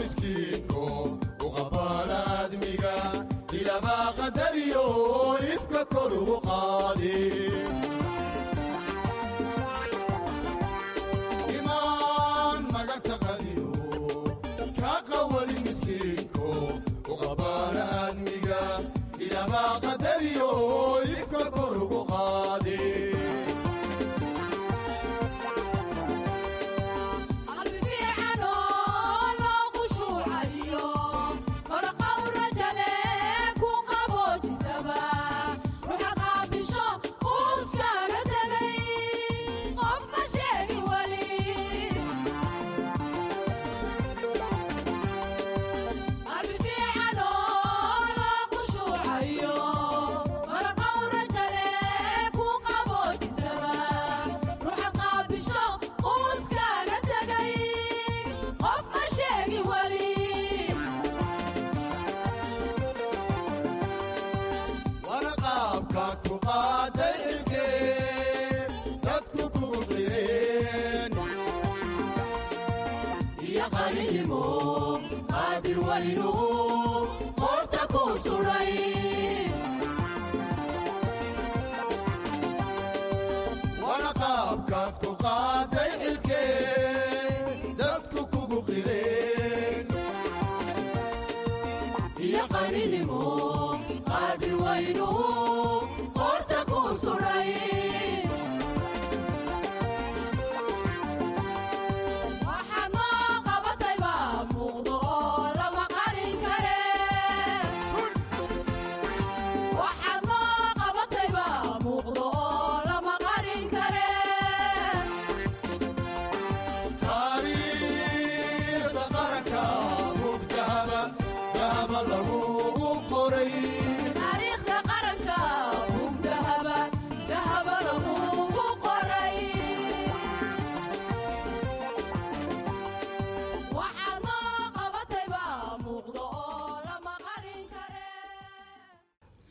miskiinko uqabala admiga ilama qadariyo ifka kor ugu qaadi imaan maganta qadiyo ka qawali miskiinko uqabala admiga ilama qadariyo ifka kor ugu qaadi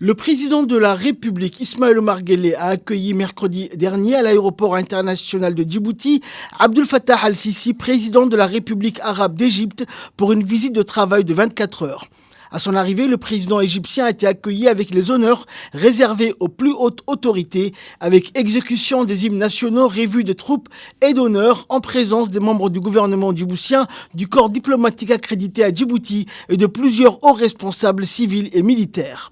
Le président de la République, Ismaël Omar Guelleh, a accueilli mercredi dernier à l'aéroport international de Djibouti Abdel Fattah al-Sisi, président de la République arabe d'Égypte, pour une visite de travail de 24 heures. À son arrivée, le président égyptien a été accueilli avec les honneurs réservés aux plus hautes autorités, avec exécution des hymnes nationaux, revue des troupes et d'honneur en présence des membres du gouvernement djiboutien, du corps diplomatique accrédité à Djibouti et de plusieurs hauts responsables civils et militaires.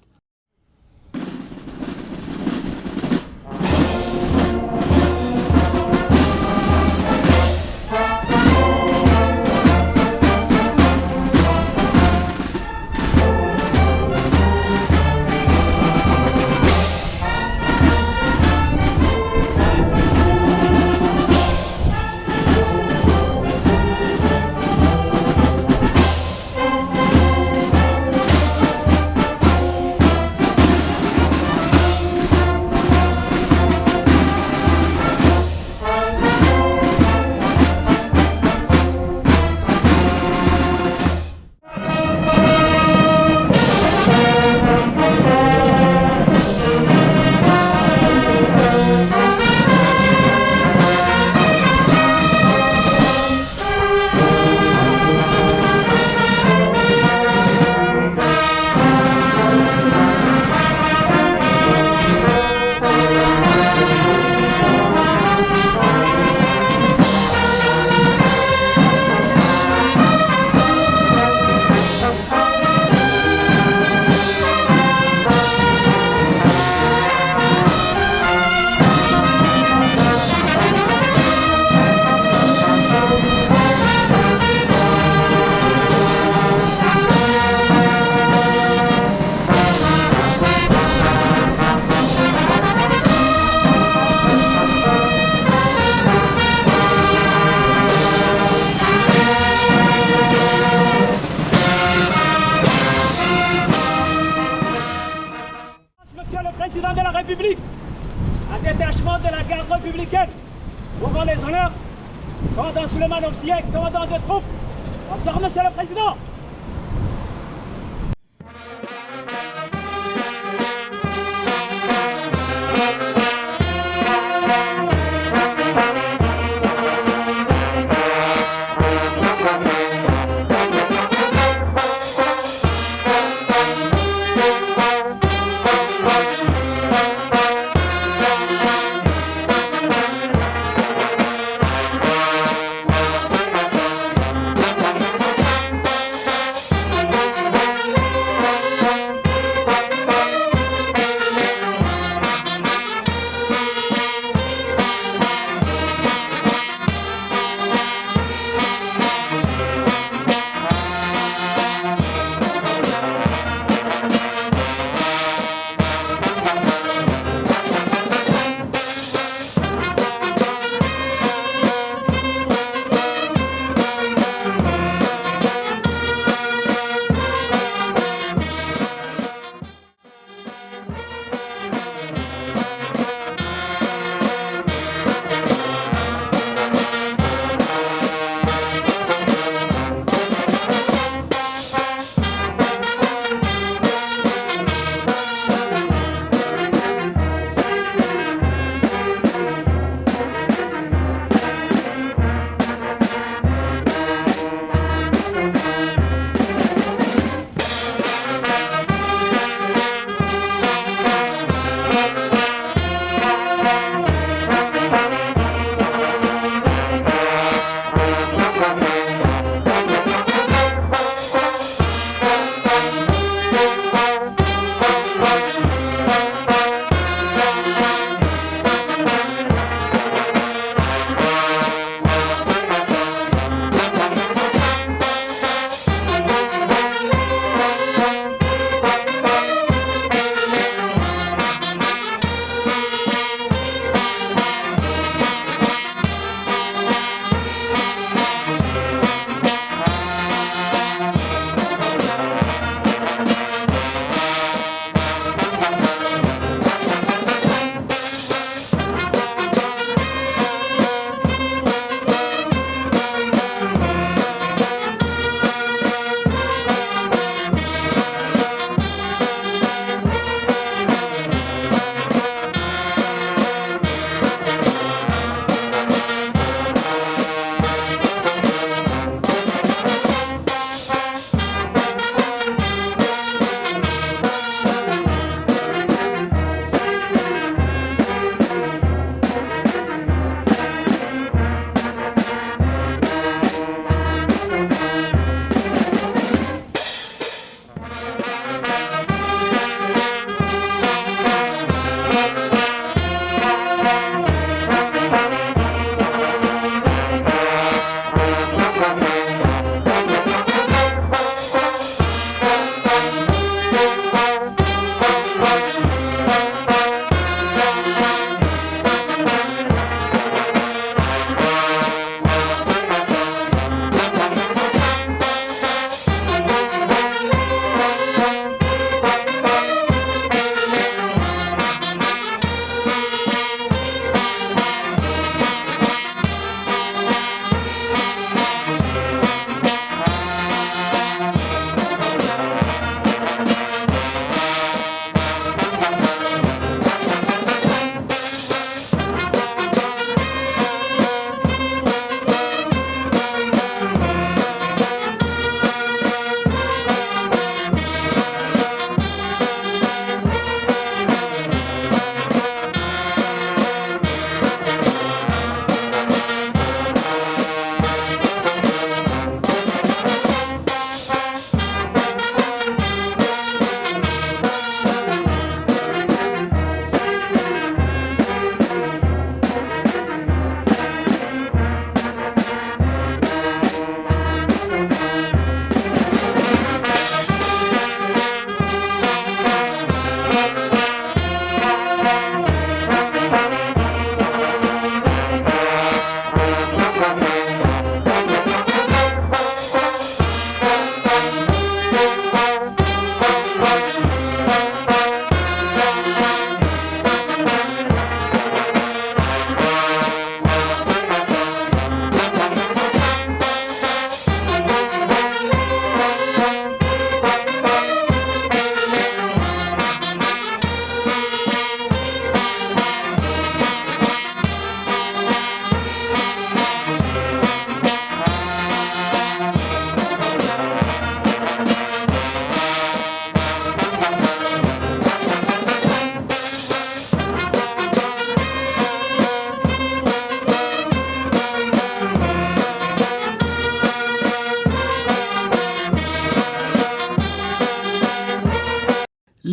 Président de la République, un détachement de la garde républicaine, ouvrant les honneurs, commandant Souleymane Oxyek, commandant de troupes. Bonsoir, Monsieur le Président.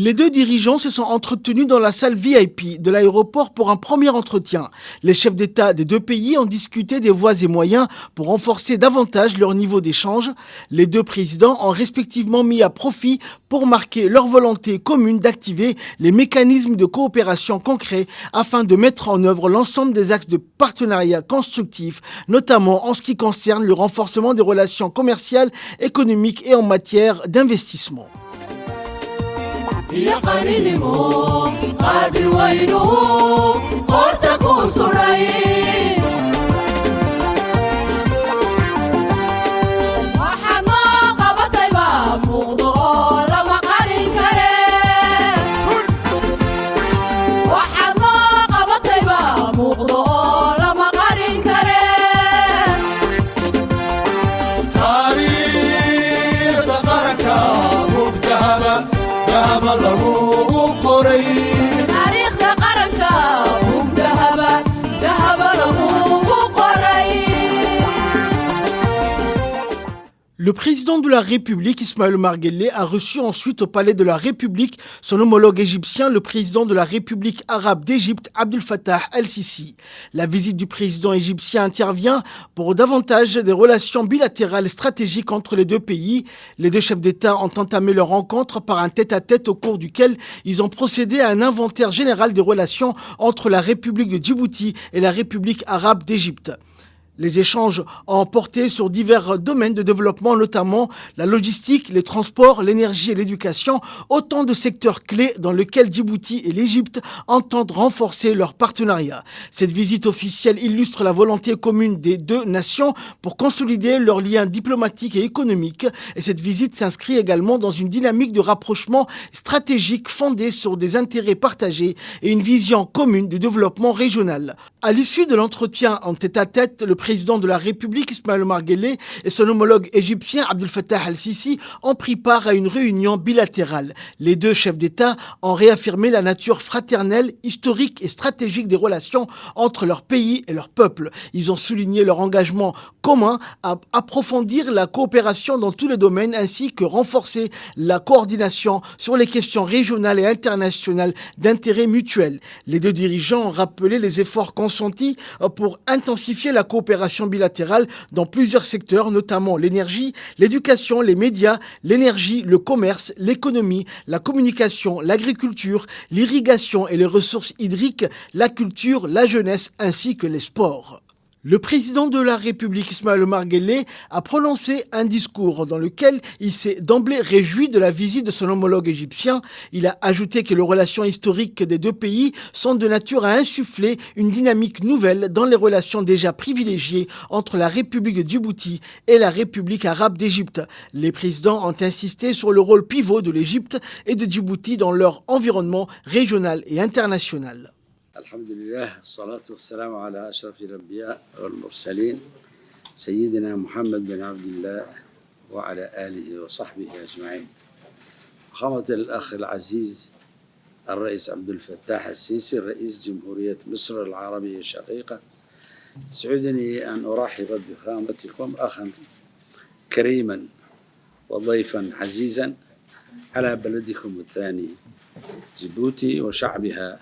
Les deux dirigeants se sont entretenus dans la salle VIP de l'aéroport pour un premier entretien. Les chefs d'État des deux pays ont discuté des voies et moyens pour renforcer davantage leur niveau d'échange. Les deux présidents ont respectivement mis à profit pour marquer leur volonté commune d'activer les mécanismes de coopération concrets afin de mettre en œuvre l'ensemble des axes de partenariat constructif, notamment en ce qui concerne le renforcement des relations commerciales, économiques et en matière d'investissement. يا قليلهم قادر وينهم قرتكو سرعي وحنا قبط ما فوضو لما قارن كريم وحنا قبط ما فوضو لما قارن كريم تاريخ بقرك مبتهبة ذهب الله قري تاريخ قرنك مذهب ذهب له قري. Le président de la République, Ismaël Omar Guelleh, a reçu ensuite au palais de la République son homologue égyptien, le président de la République arabe d'Égypte, Abdel Fattah el-Sisi. La visite du président égyptien intervient pour davantage des relations bilatérales stratégiques entre les deux pays. Les deux chefs d'État ont entamé leur rencontre par un tête-à-tête au cours duquel ils ont procédé à un inventaire général des relations entre la République de Djibouti et la République arabe d'Égypte. Les échanges ont porté sur divers domaines de développement, notamment la logistique, les transports, l'énergie et l'éducation, autant de secteurs clés dans lesquels Djibouti et l'Égypte entendent renforcer leur partenariat. Cette visite officielle illustre la volonté commune des deux nations pour consolider leurs liens diplomatiques et économiques. Et cette visite s'inscrit également dans une dynamique de rapprochement stratégique fondée sur des intérêts partagés et une vision commune du développement régional. À l'issue de l'entretien en tête-à-tête, le président de la République, Ismaël Omar Guelleh, et son homologue égyptien, Abdel Fattah el-Sisi, ont pris part à une réunion bilatérale. Les deux chefs d'État ont réaffirmé la nature fraternelle, historique et stratégique des relations entre leur pays et leur peuple. Ils ont souligné leur engagement commun à approfondir la coopération dans tous les domaines ainsi que renforcer la coordination sur les questions régionales et internationales d'intérêt mutuel. Les deux dirigeants ont rappelé les efforts consentis pour intensifier la coopération bilatérale dans plusieurs secteurs, notamment l'énergie, l'éducation, les médias, l'énergie, le commerce, l'économie, la communication, l'agriculture, l'irrigation et les ressources hydriques, la culture, la jeunesse ainsi que les sports. Le président de la République, Ismaël Omar Guelleh, a prononcé un discours dans lequel il s'est d'emblée réjoui de la visite de son homologue égyptien. Il a ajouté que les relations historiques des deux pays sont de nature à insuffler une dynamique nouvelle dans les relations déjà privilégiées entre la République de Djibouti et la République arabe d'Égypte. Les présidents ont insisté sur le rôle pivot de l'Égypte et de Djibouti dans leur environnement régional et international. الحمد لله والصلاة والسلام على أشرف الأنبياء والمرسلين سيدنا محمد بن عبد الله وعلى آله وصحبه أجمعين. فخامة الأخ العزيز الرئيس عبد الفتاح السيسي رئيس جمهورية مصر العربية الشقيقة، يسعدني أن أرحب بفخامتكم أخا كريما وضيفا عزيزا على بلدكم الثاني جيبوتي وشعبها.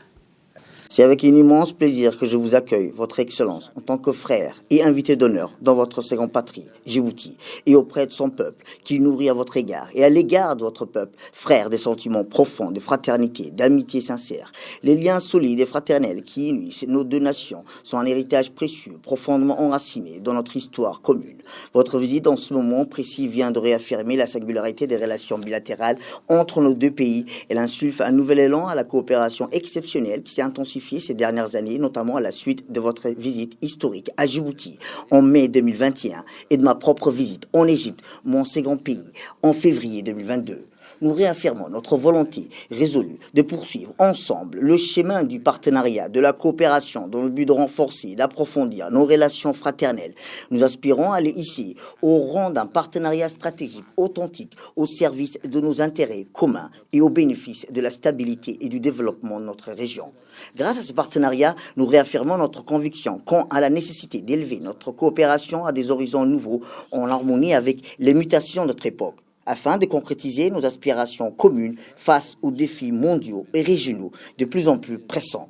C'est avec un immense plaisir que je vous accueille, Votre Excellence, en tant que frère et invité d'honneur dans votre seconde patrie, Djibouti, et auprès de son peuple, qui nourrit à votre égard et à l'égard de votre peuple, frère, des sentiments profonds de fraternité, d'amitié sincère. Les liens solides et fraternels qui unissent nos deux nations sont un héritage précieux, profondément enraciné dans notre histoire commune. Votre visite en ce moment précis vient de réaffirmer la singularité des relations bilatérales entre nos deux pays. Elle insuffle un nouvel élan à la coopération exceptionnelle qui s'est intensifiée ces dernières années, notamment à la suite de votre visite historique à Djibouti en mai 2021 et de ma propre visite en Égypte, mon second pays, en février 2022. Nous réaffirmons notre volonté résolue de poursuivre ensemble le chemin du partenariat, de la coopération dans le but de renforcer et d'approfondir nos relations fraternelles. Nous aspirons à aller ici au rang d'un partenariat stratégique authentique au service de nos intérêts communs et au bénéfice de la stabilité et du développement de notre région. Grâce à ce partenariat, nous réaffirmons notre conviction quant à la nécessité d'élever notre coopération à des horizons nouveaux en harmonie avec les mutations de notre époque. afin de concrétiser nos aspirations communes face aux défis mondiaux et régionaux de plus en plus pressants.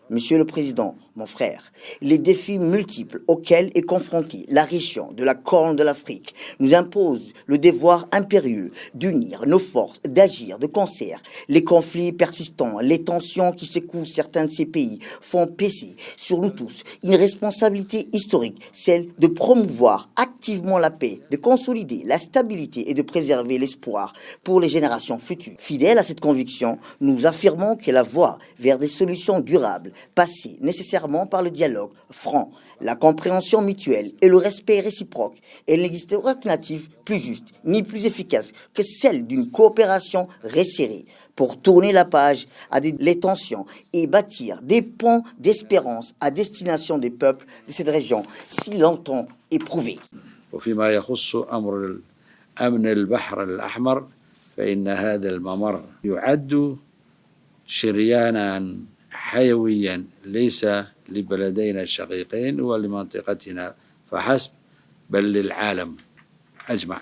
Monsieur le Président, mon frère, les défis multiples auxquels est confrontée la région de la Corne de l'Afrique nous imposent le devoir impérieux d'unir nos forces, d'agir de concert. Les conflits persistants, les tensions qui secouent certains de ces pays font peser sur nous tous une responsabilité historique, celle de promouvoir activement la paix, de consolider la stabilité et de préserver l'espoir pour les générations futures. Fidèles à cette conviction, nous affirmons que la voie vers des solutions durables passer nécessairement par le dialogue franc, la compréhension mutuelle et le respect réciproque. Elle n'existe aucune alternative plus juste ni plus efficace que celle d'une coopération resserrée pour tourner la page à les tensions et bâtir des ponts d'espérance à destination des peuples de cette région si longtemps éprouvée. وفيما يخص أمر أمن البحر الأحمر فإن هذا الممر يعد شريانا حيويا ليس لبلدينا الشقيقين ولمنطقتنا فحسب بل للعالم أجمع.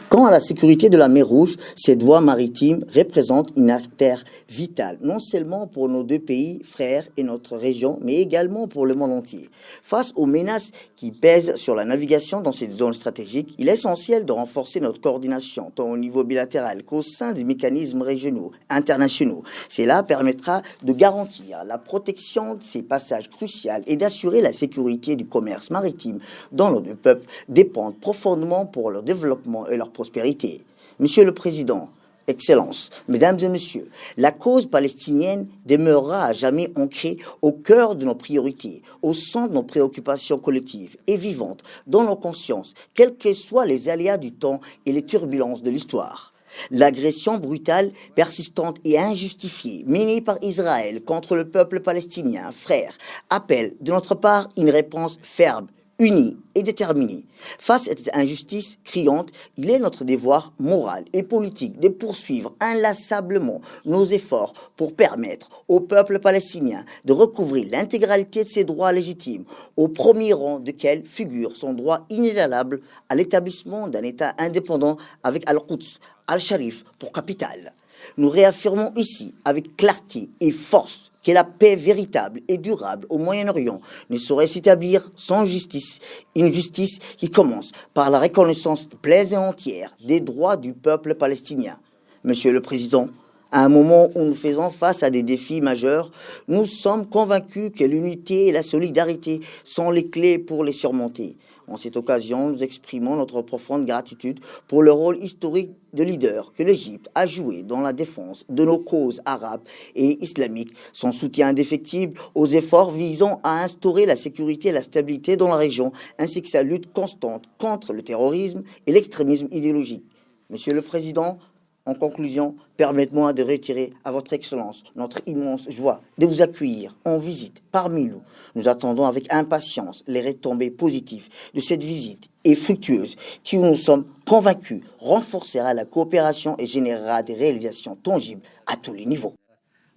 Quant à la sécurité de la mer Rouge, cette voie maritime représente une artère vitale, non seulement pour nos deux pays frères et notre région, mais également pour le monde entier. Face aux menaces qui pèsent sur la navigation dans cette zone stratégique, il est essentiel de renforcer notre coordination, tant au niveau bilatéral qu'au sein des mécanismes régionaux, internationaux. Cela permettra de garantir la protection de ces passages cruciaux et d'assurer la sécurité du commerce maritime dont nos deux peuples dépendent profondément pour leur développement et leur prospérité. Monsieur le Président, Excellences, Mesdames et Messieurs, la cause palestinienne demeurera à jamais ancrée au cœur de nos priorités, au centre de nos préoccupations collectives et vivantes dans nos consciences, quels que soient les aléas du temps et les turbulences de l'histoire. L'agression brutale, persistante et injustifiée menée par Israël contre le peuple palestinien, frère, appelle de notre part une réponse ferme, unis et déterminés. Face à cette injustice criante, il est notre devoir moral et politique de poursuivre inlassablement nos efforts pour permettre au peuple palestinien de recouvrer l'intégralité de ses droits légitimes, au premier rang desquels figure son droit inégalable à l'établissement d'un État indépendant avec Al-Quds, Al-Sharif pour capitale. Nous réaffirmons ici avec clarté et force que la paix véritable et durable au Moyen-Orient ne saurait s'établir sans justice, une justice qui commence par la reconnaissance pleine et entière des droits du peuple palestinien. Monsieur le Président, à un moment où nous faisons face à des défis majeurs, nous sommes convaincus que l'unité et la solidarité sont les clés pour les surmonter. En cette occasion, nous exprimons notre profonde gratitude pour le rôle historique de leader que l'Égypte a joué dans la défense de nos causes arabes et islamiques, son soutien indéfectible aux efforts visant à instaurer la sécurité et la stabilité dans la région, ainsi que sa lutte constante contre le terrorisme et l'extrémisme idéologique. Monsieur le Président, en conclusion, permettez-moi de retirer à votre Excellence notre immense joie de vous accueillir en visite parmi nous. Nous attendons avec impatience les retombées positives de cette visite et fructueuse qui, nous sommes convaincus, renforcera la coopération et générera des réalisations tangibles à tous les niveaux.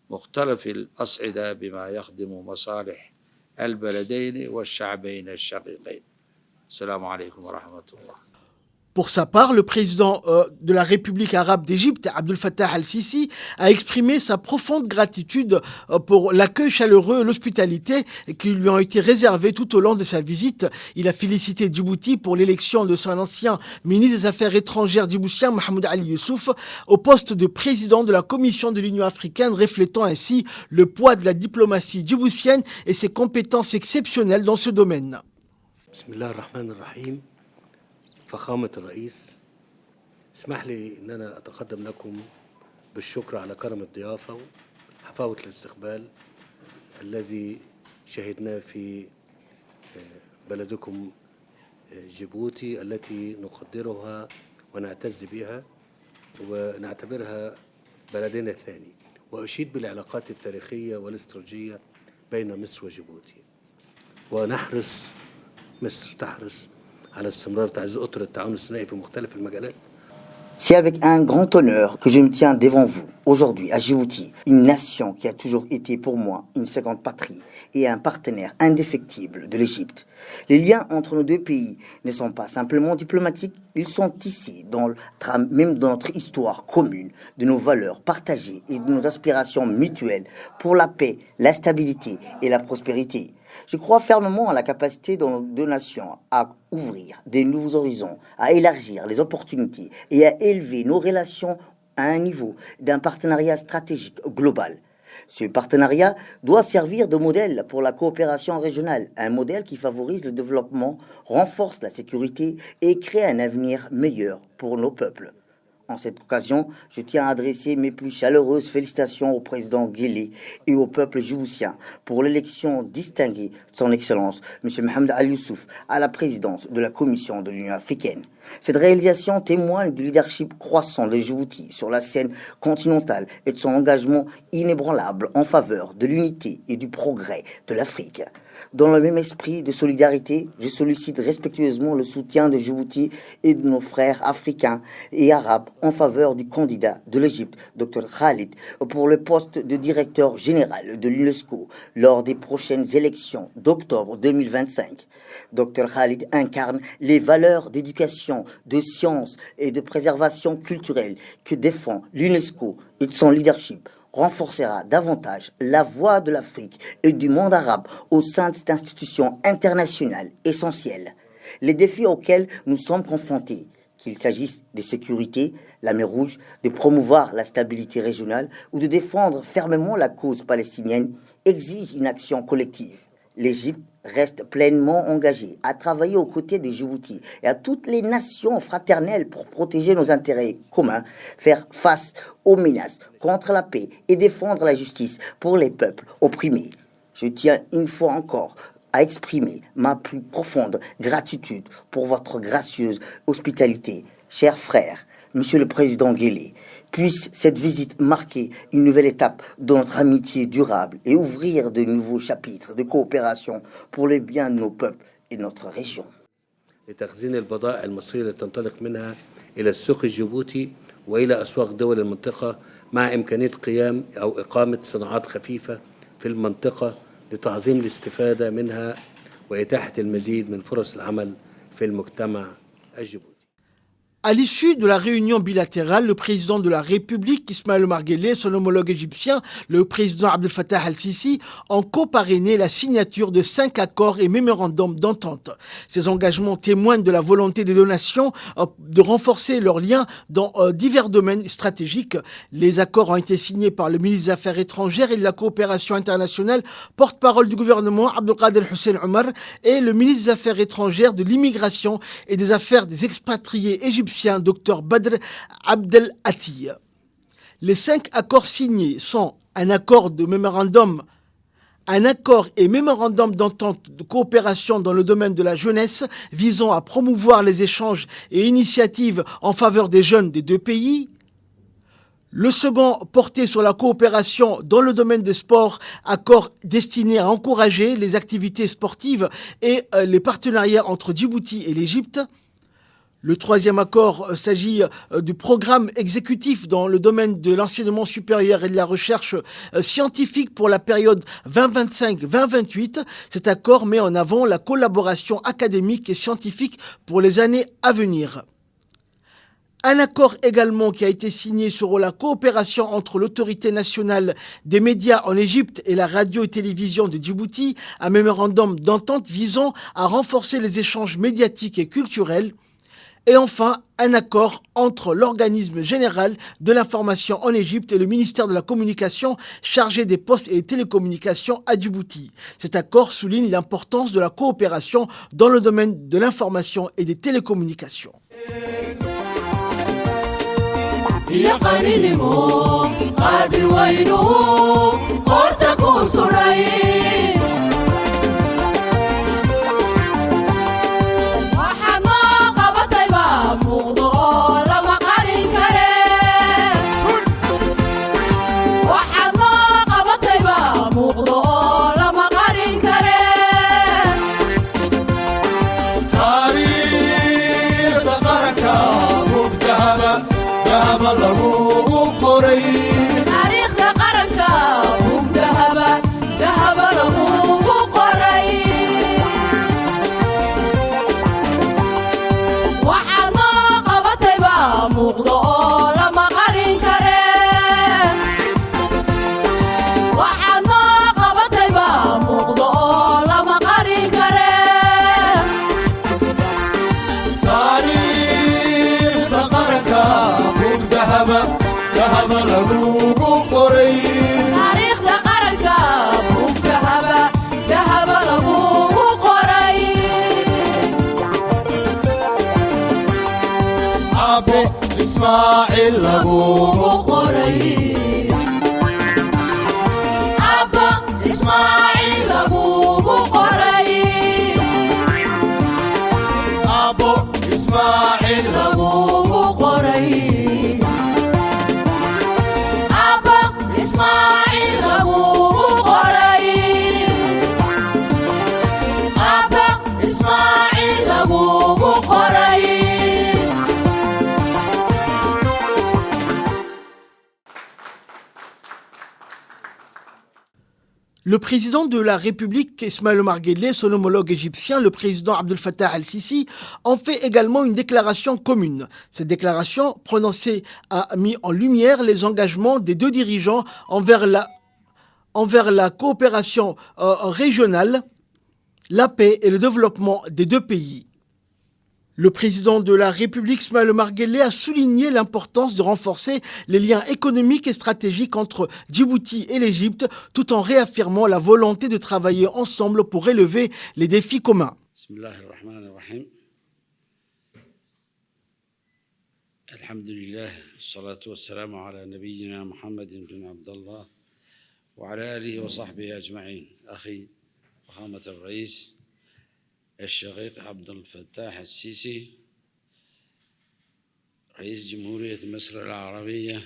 مختلف الأصعدة بما يخدم مصالح البلدين والشعبين الشقيقين. السلام عليكم ورحمة الله. Pour sa part, le président de la République arabe d'Égypte, Abdel Fattah al-Sisi, a exprimé sa profonde gratitude pour l'accueil chaleureux et l'hospitalité qui lui ont été réservés tout au long de sa visite. Il a félicité Djibouti pour l'élection de son ancien ministre des Affaires étrangères djiboutien, Mohamed Ali Youssouf, au poste de président de la Commission de l'Union africaine, reflétant ainsi le poids de la diplomatie djiboutienne et ses compétences exceptionnelles dans ce domaine. Bismillahirrahmanirrahim. فخامة الرئيس، اسمح لي أن أنا أتقدم لكم بالشكر على كرم الضيافة وحفاوة الاستقبال الذي شهدناه في بلدكم جيبوتي التي نقدرها ونعتز بها ونعتبرها بلدنا الثاني، وأشيد بالعلاقات التاريخية والاستراتيجية بين مصر وجيبوتي، مصر تحرص على استمرار تعزيز أطر التعاون الثنائي في مختلف المجالات C'est avec un grand honneur que je me tiens devant vous, aujourd'hui à Djibouti, une nation qui a toujours été pour moi une seconde patrie et un partenaire indéfectible de l'Égypte. Les liens entre nos deux pays ne sont pas simplement diplomatiques, ils sont tissés dans le trame même de notre histoire commune, de nos valeurs partagées et de nos aspirations mutuelles pour la paix, la stabilité et la prospérité. Je crois fermement à la capacité de nos deux nations à ouvrir des nouveaux horizons, à élargir les opportunités et à élever nos relations à un niveau d'un partenariat stratégique global. Ce partenariat doit servir de modèle pour la coopération régionale, un modèle qui favorise le développement, renforce la sécurité et crée un avenir meilleur pour nos peuples. En cette occasion, je tiens à adresser mes plus chaleureuses félicitations au président Guelleh et au peuple djiboutien pour l'élection distinguée de son Excellence, M. Mohamed Al Youssouf, à la présidence de la Commission de l'Union africaine. Cette réalisation témoigne du leadership croissant de Djibouti sur la scène continentale et de son engagement inébranlable en faveur de l'unité et du progrès de l'Afrique. Dans le même esprit de solidarité, je sollicite respectueusement le soutien de Djibouti et de nos frères africains et arabes en faveur du candidat de l'Égypte, Dr Khalid, pour le poste de directeur général de l'UNESCO lors des prochaines élections d'octobre 2025. Dr Khalid incarne les valeurs d'éducation, de science et de préservation culturelle que défend l'UNESCO et de son leadership renforcera davantage la voix de l'Afrique et du monde arabe au sein de cette institution internationale essentielle. Les défis auxquels nous sommes confrontés, qu'il s'agisse de sécurité, la mer Rouge, de promouvoir la stabilité régionale ou de défendre fermement la cause palestinienne, exigent une action collective. L'Égypte reste pleinement engagée à travailler aux côtés de Djibouti et à toutes les nations fraternelles pour protéger nos intérêts communs, faire face aux menaces contre la paix et défendre la justice pour les peuples opprimés. Je tiens une fois encore à exprimer ma plus profonde gratitude pour votre gracieuse hospitalité. Chers frères, Monsieur le Président Guelleh, puisse cette visite marquer une nouvelle étape dans notre amitié durable et ouvrir de nouveaux chapitres de coopération pour le bien de nos peuples et de notre région. لتخزين البضائع المصرية التي تنطلق منها إلى السوق الجيبوتي وإلى أسواق دول المنطقة مع إمكانية قيام أو إقامة صناعات خفيفة في المنطقة لتعظيم الاستفادة منها وإتاحة المزيد من فرص العمل في المجتمع الجيبوتي. À l'issue de la réunion bilatérale, le président de la République, Ismaël Omar Guelleh, et son homologue égyptien, le président Abdel Fattah al-Sisi, ont coparrainé la signature de 5 accords et mémorandums d'entente. Ces engagements témoignent de la volonté des deux nations de renforcer leurs liens dans divers domaines stratégiques. Les accords ont été signés par le ministre des Affaires étrangères et de la coopération internationale, porte-parole du gouvernement Abdelkader Hussein Omar, et le ministre des Affaires étrangères, de l'immigration et des affaires des expatriés égyptiens, Dr Badr Abdel Atti. Les 5 accords signés sont un accord et mémorandum d'entente de coopération dans le domaine de la jeunesse visant à promouvoir les échanges et initiatives en faveur des jeunes des deux pays. Le second porté sur la coopération dans le domaine des sports, accord destiné à encourager les activités sportives et les partenariats entre Djibouti et l'Égypte. Le troisième accord s'agit du programme exécutif dans le domaine de l'enseignement supérieur et de la recherche scientifique pour la période 2025-2028. Cet accord met en avant la collaboration académique et scientifique pour les années à venir. Un accord également qui a été signé sur la coopération entre l'autorité nationale des médias en Égypte et la radio et télévision de Djibouti, un mémorandum d'entente visant à renforcer les échanges médiatiques et culturels. Et enfin, un accord entre l'organisme général de l'information en Égypte et le ministère de la Communication chargé des postes et des télécommunications à Djibouti. Cet accord souligne l'importance de la coopération dans le domaine de l'information et des télécommunications. dahaba lagugu qoray taariikhda qaranka buug dahaba dahaba lagugu qoray aabe ismaaciil lagugu qoray abba ismaaciil lagugu qoray aabo ismaaciil lagugu qoray abba ismaaciil lagugu qoray abba ismaaciil lagugu qoray Le président de la République, Ismaël Omar Guelleh, son homologue égyptien, le président Abdel Fattah al-Sisi, ont fait également une déclaration commune. Cette déclaration prononcée a mis en lumière les engagements des deux dirigeants envers la coopération régionale, la paix et le développement des deux pays. Le président de la République, Ismaël Omar Guelleh, a souligné l'importance de renforcer les liens économiques et stratégiques entre Djibouti et l'Égypte, tout en réaffirmant la volonté de travailler ensemble pour relever les défis communs. Bismillahirrahmanirrahim. Alhamdulillah, salatu wassalamu ala nabiyyina Muhammadin bin Abdallah wa ala alihi wa sahbihi ajma'in. Akhi, Fahamat al-Rais, الشقيق عبد الفتاح السيسي رئيس جمهورية مصر العربية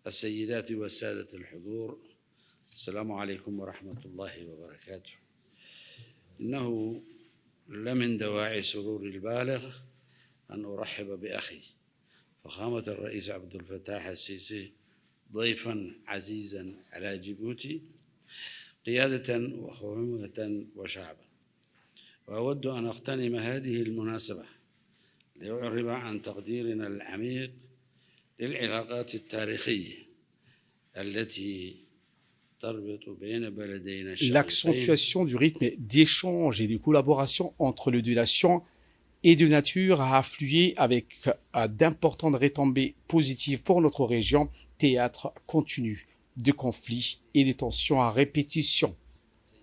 السيدات والسادة الحضور السلام عليكم ورحمة الله وبركاته إنه لمن دواعي سروري البالغ أن أرحب بأخي فخامة الرئيس عبد الفتاح السيسي ضيفا عزيزا على جيبوتي قيادة وحكومة وشعبا وأود أن أغتنم هذه المناسبة لأعرب عن تقديرنا العميق للعلاقات التاريخية التي تربط بين بلدينا الشقيقين. L'accentuation du rythme d'échange et de collaboration entre les deux nations est de nature à affluer avec d'importantes retombées positives pour notre région, théâtre continu de conflits et de tensions à répétition.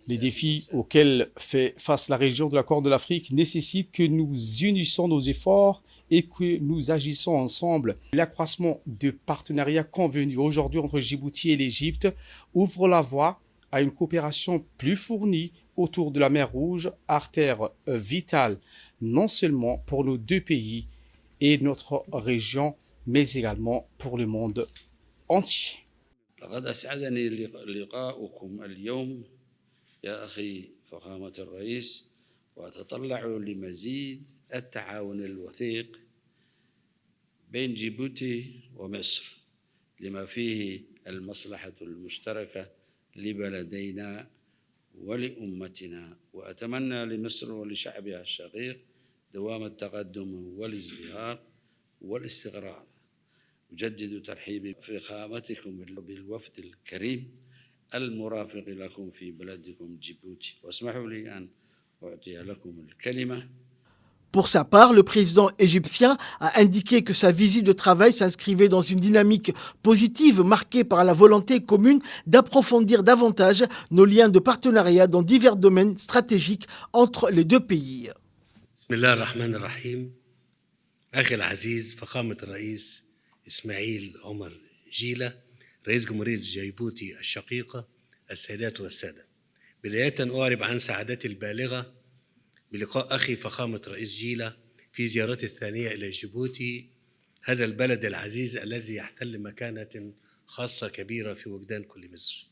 Les défis auxquels fait face la région de la Corne de l'Afrique nécessitent que nous unissions nos efforts et que nous agissons ensemble. L'accroissement de partenariats convenus aujourd'hui entre Djibouti et l'Égypte ouvre la voie à une coopération plus fournie autour de la mer Rouge, artère vitale non seulement pour nos deux pays et notre région, mais également pour le monde entier. يا أخي فخامة الرئيس وأتطلع لمزيد التعاون الوثيق بين جيبوتي ومصر لما فيه المصلحة المشتركة لبلدينا ولأمتنا وأتمنى لمصر ولشعبها الشقيق دوام التقدم والازدهار والاستقرار. أجدد ترحيبي بفخامتكم بالوفد الكريم المرافق لكم في بلدكم جيبوتي واسمحوا لي أن أعطي لكم الكلمة. Pour sa part, le président égyptien a indiqué que sa visite de travail s'inscrivait dans une dynamique positive marquée par la volonté commune d'approfondir davantage nos liens de partenariat dans divers domaines stratégiques entre les deux pays. Bismillah ar-Rahman ar-Rahim. أخي العزيز فخامة الرئيس إسماعيل عمر جيلة رئيس جمهورية جيبوتي الشقيقة السيدات والسادة، بداية أعرب عن سعادتي البالغة بلقاء أخي فخامة رئيس جيلة في زيارتي الثانية إلى جيبوتي، هذا البلد العزيز الذي يحتل مكانة خاصة كبيرة في وجدان كل مصري،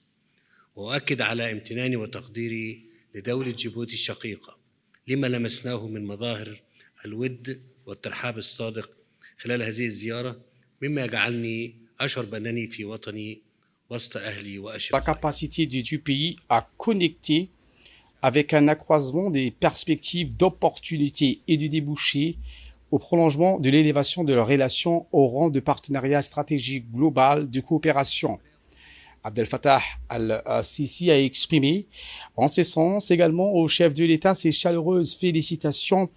وأؤكد على امتناني وتقديري لدولة جيبوتي الشقيقة لما لمسناه من مظاهر الود والترحاب الصادق خلال هذه الزيارة، مما يجعلني أشعر بأنني في وطني وسط أهلي وأشقائي. La capacité du pays à connecter avec un accroissement des perspectives d'opportunités et de débouchés au prolongement de l'élévation de leurs relations au rang de partenariat stratégique global de coopération. Abdel Fattah al-Sisi a exprimé en ce sens également au chef de l'État ses chaleureuses félicitations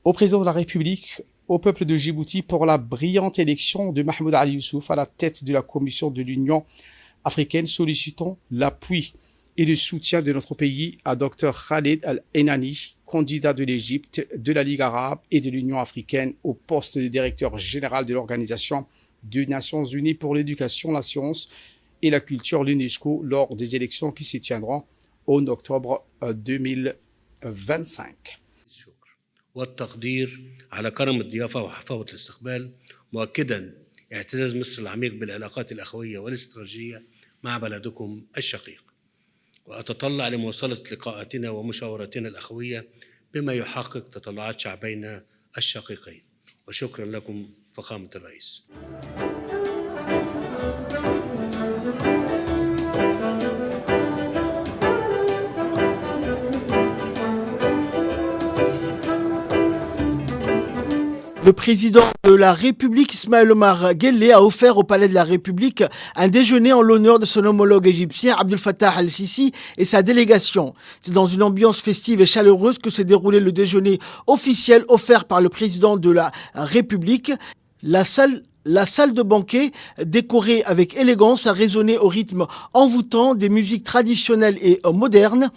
au président de la République au peuple de Djibouti pour la brillante élection de Mahmoud Ali Youssouf à la tête de la commission de l'Union africaine, sollicitant l'appui et le soutien de notre pays à Dr Khaled Al-Enani, candidat de l'Égypte, de la Ligue arabe et de l'Union africaine au poste de directeur général de l'Organisation des Nations Unies pour l'éducation, la science et la culture, l'UNESCO, lors des élections qui se tiendront en octobre 2025. والتقدير على كرم الضيافة وحفاوة الاستقبال، مؤكدا اعتزاز مصر العميق بالعلاقات الأخوية والاستراتيجية مع بلدكم الشقيق، وأتطلع لمواصلة لقاءاتنا ومشاوراتنا الأخوية بما يحقق تطلعات شعبينا الشقيقين. وشكرا لكم فخامة الرئيس. Le président de la République, Ismaël Omar Guelleh, a offert au Palais de la République un déjeuner en l'honneur de son homologue égyptien, Abdel Fattah al-Sisi, et sa délégation. C'est dans une ambiance festive et chaleureuse que s'est déroulé le déjeuner officiel offert par le président de la République. La salle de banquet, décorée avec élégance, a résonné au rythme envoûtant des musiques traditionnelles et modernes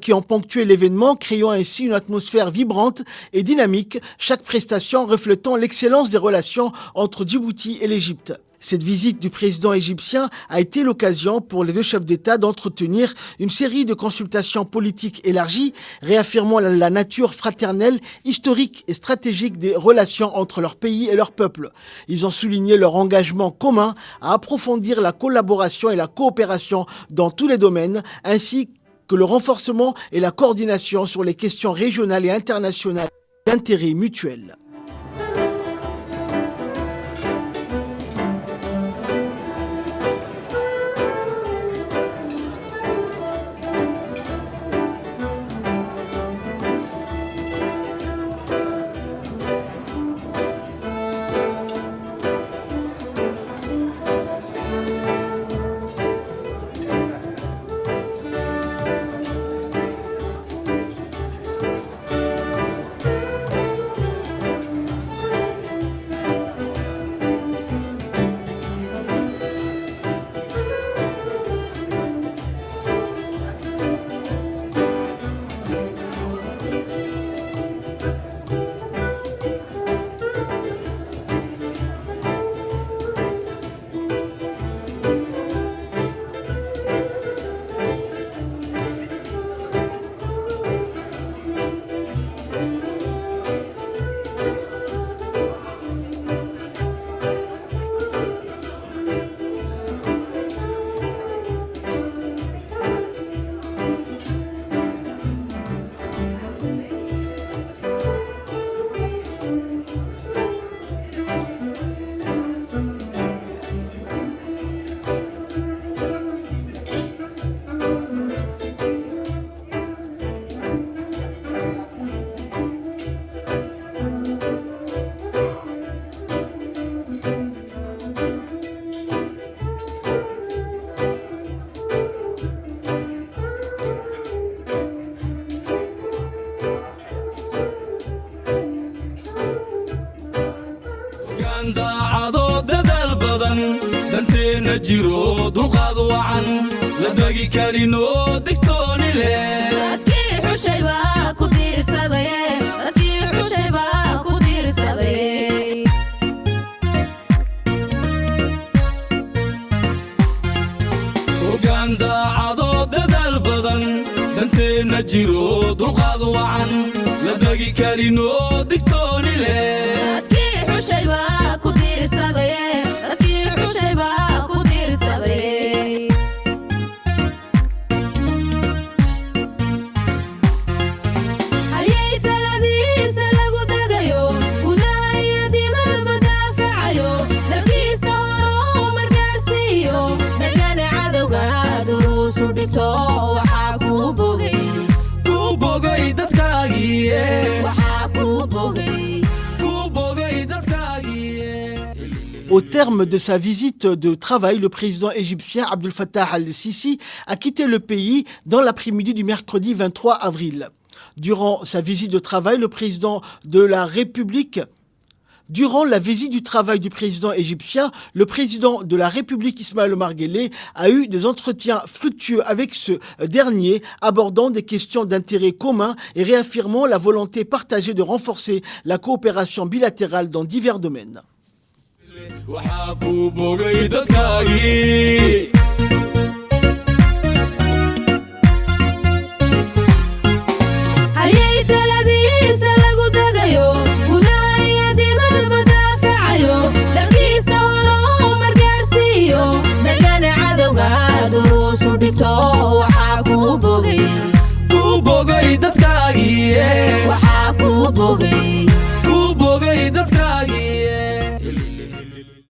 qui ont ponctué l'événement, créant ainsi une atmosphère vibrante et dynamique, chaque prestation reflétant l'excellence des relations entre Djibouti et l'Égypte. Cette visite du président égyptien a été l'occasion pour les deux chefs d'État d'entretenir une série de consultations politiques élargies, réaffirmant la nature fraternelle, historique et stratégique des relations entre leur pays et leur peuple. Ils ont souligné leur engagement commun à approfondir la collaboration et la coopération dans tous les domaines, ainsi que le renforcement et la coordination sur les questions régionales et internationales d'intérêt mutuel. jiro dulqaad wacan la dagi karino digtooni leh dadkii xushay baa ku diirsaday dadkii xushay baa ku diirsaday ogaan daacado dadaal badan danteena jiro dulqaad wacan la dagi karino digtooni leh dadkii xushay baa ku diirsaday dadkii xushay baa ku diirsaday halyay taladiisa lagu dagayo gudaha iyo dibadba daafacayo dalkiisa horo margaarsiiyo dagana cadowga duruusu dhito waxaa kuu bogay dadkaagii waxaa kuu bogay. Au terme de sa visite de travail, le président égyptien Abdel Fattah al-Sisi a quitté le pays dans l'après-midi du mercredi 23 avril. Durant sa visite de travail, le président de la République Durant la visite du travail du président égyptien, le président de la République Ismaël Omar Guelleh a eu des entretiens fructueux avec ce dernier, abordant des questions d'intérêt commun et réaffirmant la volonté partagée de renforcer la coopération bilatérale dans divers domaines. ku bogay dadka